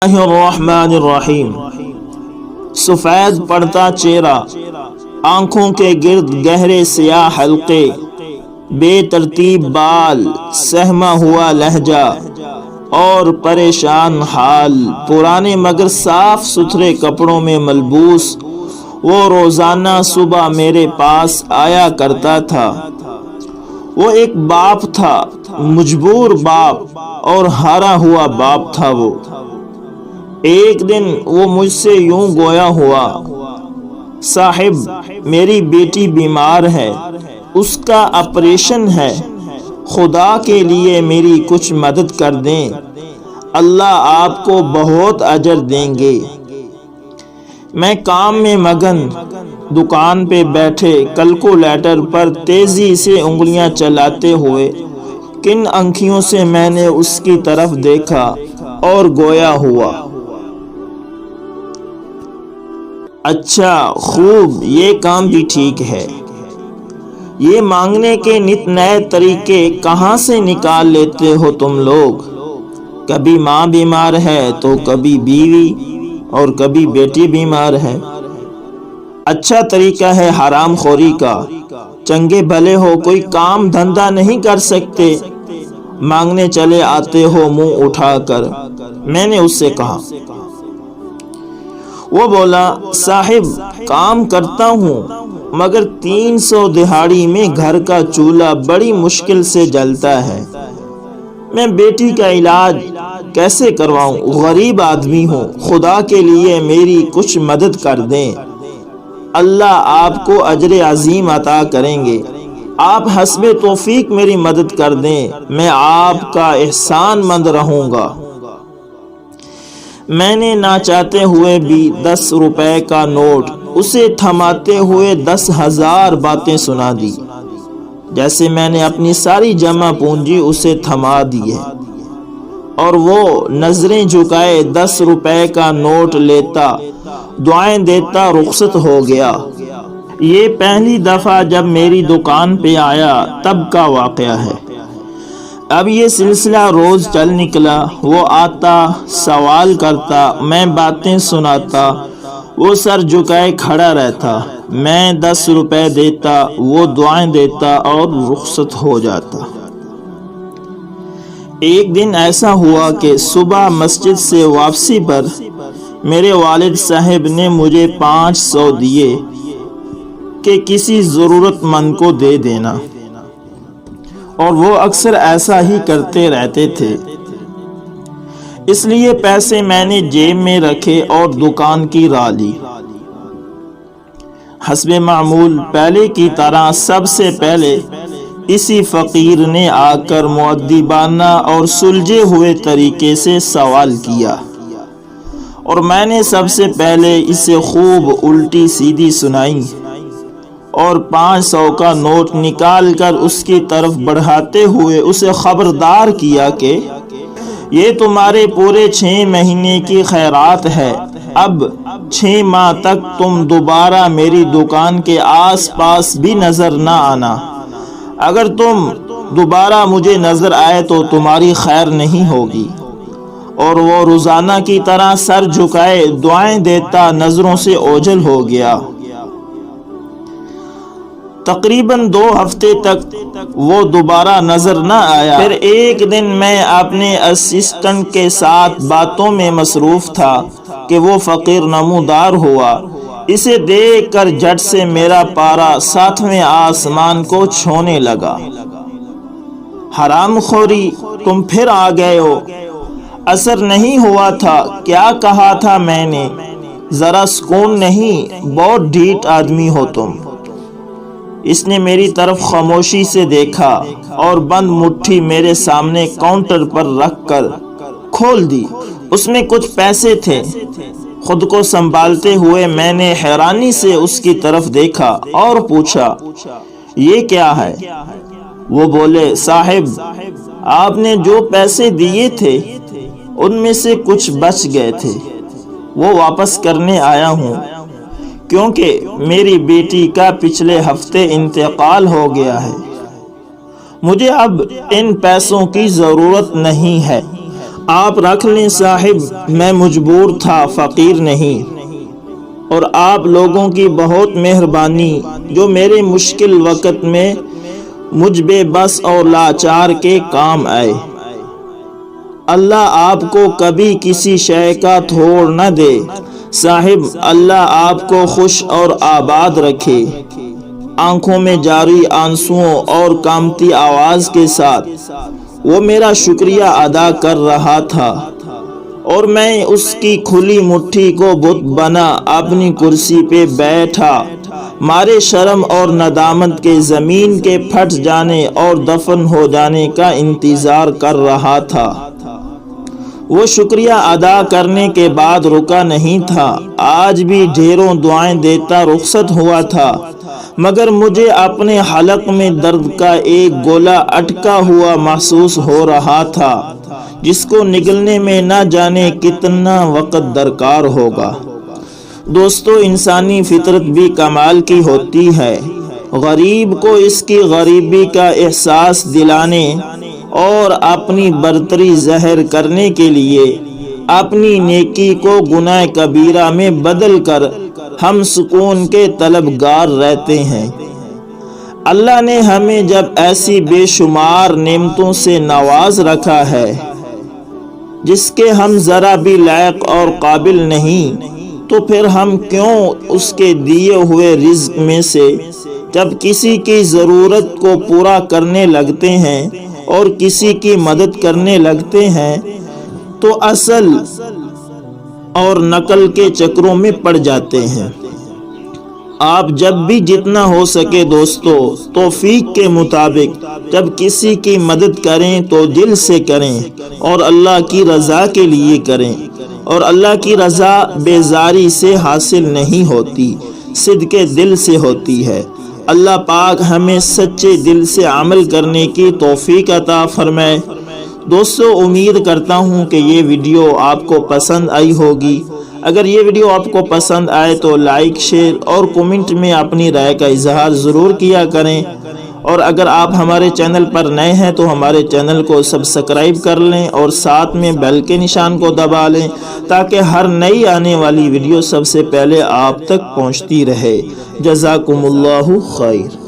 الرحمن الرحیم۔ سفید پڑتا چہرہ، آنکھوں کے گرد گہرے سیاہ حلقے، بے ترتیب بال، سہما ہوا لہجہ اور پریشان حال، پرانے مگر صاف ستھرے کپڑوں میں ملبوس، وہ روزانہ صبح میرے پاس آیا کرتا تھا۔ وہ ایک باپ تھا، مجبور باپ اور ہارا ہوا باپ تھا وہ۔ ایک دن وہ مجھ سے یوں گویا ہوا، صاحب میری بیٹی بیمار ہے، اس کا آپریشن ہے، خدا کے لیے میری کچھ مدد کر دیں، اللہ آپ کو بہت اجر دیں گے۔ میں کام میں مگن، دکان پہ بیٹھے کیلکولیٹر پر تیزی سے انگلیاں چلاتے ہوئے کن آنکھوں سے میں نے اس کی طرف دیکھا اور گویا ہوا، اچھا خوب، یہ کام بھی ٹھیک ہے۔ یہ مانگنے کے نت نئے طریقے کہاں سے نکال لیتے ہو تم لوگ؟ کبھی ماں بیمار ہے تو کبھی بیوی اور کبھی بیٹی بیمار ہے۔ اچھا طریقہ ہے حرام خوری کا، چنگے بھلے ہو کوئی کام دھندا نہیں کر سکتے، مانگنے چلے آتے ہو منہ اٹھا کر۔ میں نے اس سے کہا، وہ بولا، صاحب کام کرتا ہوں مگر 300 دہاڑی میں گھر کا چولہا بڑی مشکل سے جلتا ہے، میں بیٹی کا علاج کیسے کرواؤں؟ غریب آدمی ہوں، خدا کے لیے میری کچھ مدد کر دیں، اللہ آپ کو اجر عظیم عطا کریں گے، آپ حسب توفیق میری مدد کر دیں، میں آپ کا احسان مند رہوں گا۔ میں نے نہ چاہتے ہوئے بھی 10 روپے کا نوٹ اسے تھماتے ہوئے 10,000 باتیں سنا دی، جیسے میں نے اپنی ساری جمع پونجی اسے تھما دی ہے، اور وہ نظریں جھکائے 10 روپے کا نوٹ لیتا، دعائیں دیتا رخصت ہو گیا۔ یہ پہلی دفعہ جب میری دکان پہ آیا تب کا واقعہ ہے۔ اب یہ سلسلہ روز چل نکلا، وہ آتا، سوال کرتا، میں باتیں سناتا، وہ سر جھکائے کھڑا رہتا، میں 10 روپے دیتا، وہ دعائیں دیتا اور رخصت ہو جاتا۔ ایک دن ایسا ہوا کہ صبح مسجد سے واپسی پر میرے والد صاحب نے مجھے 500 دیے کہ کسی ضرورت مند کو دے دینا، اور وہ اکثر ایسا ہی کرتے رہتے تھے، اس لیے پیسے میں نے جیب میں رکھے اور دکان کی راہ لی۔ حسب معمول پہلے کی طرح سب سے پہلے اسی فقیر نے آ کر مؤدبانہ اور سلجھے ہوئے طریقے سے سوال کیا، اور میں نے سب سے پہلے اسے خوب الٹی سیدھی سنائی اور 500 کا نوٹ نکال کر اس کی طرف بڑھاتے ہوئے اسے خبردار کیا کہ یہ تمہارے پورے 6 مہینے کی خیرات ہے، اب 6 ماہ تک تم دوبارہ میری دکان کے آس پاس بھی نظر نہ آنا، اگر تم دوبارہ مجھے نظر آئے تو تمہاری خیر نہیں ہوگی۔ اور وہ روزانہ کی طرح سر جھکائے دعائیں دیتا نظروں سے اوجھل ہو گیا۔ تقریباً 2 ہفتے تک وہ دوبارہ نظر نہ آیا۔ پھر ایک دن میں اپنے اسسٹنٹ کے ساتھ باتوں میں مصروف تھا کہ وہ فقیر نمودار ہوا، اسے دیکھ کر جھٹ سے میرا پارا 7ویں آسمان کو چھونے لگا۔ حرام خوری، تم پھر آ گئے ہو، اثر نہیں ہوا تھا، کیا کہا تھا میں نے، ذرا سکون نہیں، بہت ڈھیٹ آدمی ہو تم۔ اس نے میری طرف خاموشی سے دیکھا اور بند مٹھی میرے سامنے کاؤنٹر پر رکھ کر کھول دی، اس میں کچھ پیسے تھے۔ خود کو سنبھالتے ہوئے میں نے حیرانی سے اس کی طرف دیکھا اور پوچھا، یہ کیا ہے؟ وہ بولے، صاحب آپ نے جو پیسے دیے تھے ان میں سے کچھ بچ گئے تھے، وہ واپس کرنے آیا ہوں، کیونکہ میری بیٹی کا پچھلے ہفتے انتقال ہو گیا ہے، مجھے اب ان پیسوں کی ضرورت نہیں ہے، آپ رکھ لیں صاحب، میں مجبور تھا، فقیر نہیں، اور آپ لوگوں کی بہت مہربانی جو میرے مشکل وقت میں مجھ بے بس اور لاچار کے کام آئے۔ اللہ آپ کو کبھی کسی شے کا تھوڑ نہ دے صاحب، اللہ آپ کو خوش اور آباد رکھے۔ آنکھوں میں جاری آنسوؤں اور کانپتی آواز کے ساتھ وہ میرا شکریہ ادا کر رہا تھا، اور میں اس کی کھلی مٹھی کو بت بنا اپنی کرسی پہ بیٹھا مارے شرم اور ندامت کے زمین کے پھٹ جانے اور دفن ہو جانے کا انتظار کر رہا تھا۔ وہ شکریہ ادا کرنے کے بعد رکا نہیں تھا، آج بھی ڈھیروں دعائیں دیتا رخصت ہوا تھا، مگر مجھے اپنے حلق میں درد کا ایک گولا اٹکا ہوا محسوس ہو رہا تھا، جس کو نگلنے میں نہ جانے کتنا وقت درکار ہوگا۔ دوستو، انسانی فطرت بھی کمال کی ہوتی ہے۔ غریب کو اس کی غریبی کا احساس دلانے اور اپنی برتری ظاہر کرنے کے لیے اپنی نیکی کو گناہ کبیرہ میں بدل کر ہم سکون کے طلبگار رہتے ہیں۔ اللہ نے ہمیں جب ایسی بے شمار نعمتوں سے نواز رکھا ہے جس کے ہم ذرا بھی لائق اور قابل نہیں، تو پھر ہم کیوں اس کے دیے ہوئے رزق میں سے جب کسی کی ضرورت کو پورا کرنے لگتے ہیں اور کسی کی مدد کرنے لگتے ہیں تو اصل اور نقل کے چکروں میں پڑ جاتے ہیں۔ آپ جب بھی جتنا ہو سکے دوستو، توفیق کے مطابق جب کسی کی مدد کریں تو دل سے کریں اور اللہ کی رضا کے لیے کریں، اور اللہ کی رضا بیزاری سے حاصل نہیں ہوتی، صدق دل سے ہوتی ہے۔ اللہ پاک ہمیں سچے دل سے عمل کرنے کی توفیق عطا فرمائے۔ دوستو، امید کرتا ہوں کہ یہ ویڈیو آپ کو پسند آئی ہوگی۔ اگر یہ ویڈیو آپ کو پسند آئے تو لائک، شیئر اور کومنٹ میں اپنی رائے کا اظہار ضرور کیا کریں، اور اگر آپ ہمارے چینل پر نئے ہیں تو ہمارے چینل کو سبسکرائب کر لیں اور ساتھ میں بیل کے نشان کو دبا لیں تاکہ ہر نئی آنے والی ویڈیو سب سے پہلے آپ تک پہنچتی رہے۔ جزاکم اللہ خیر۔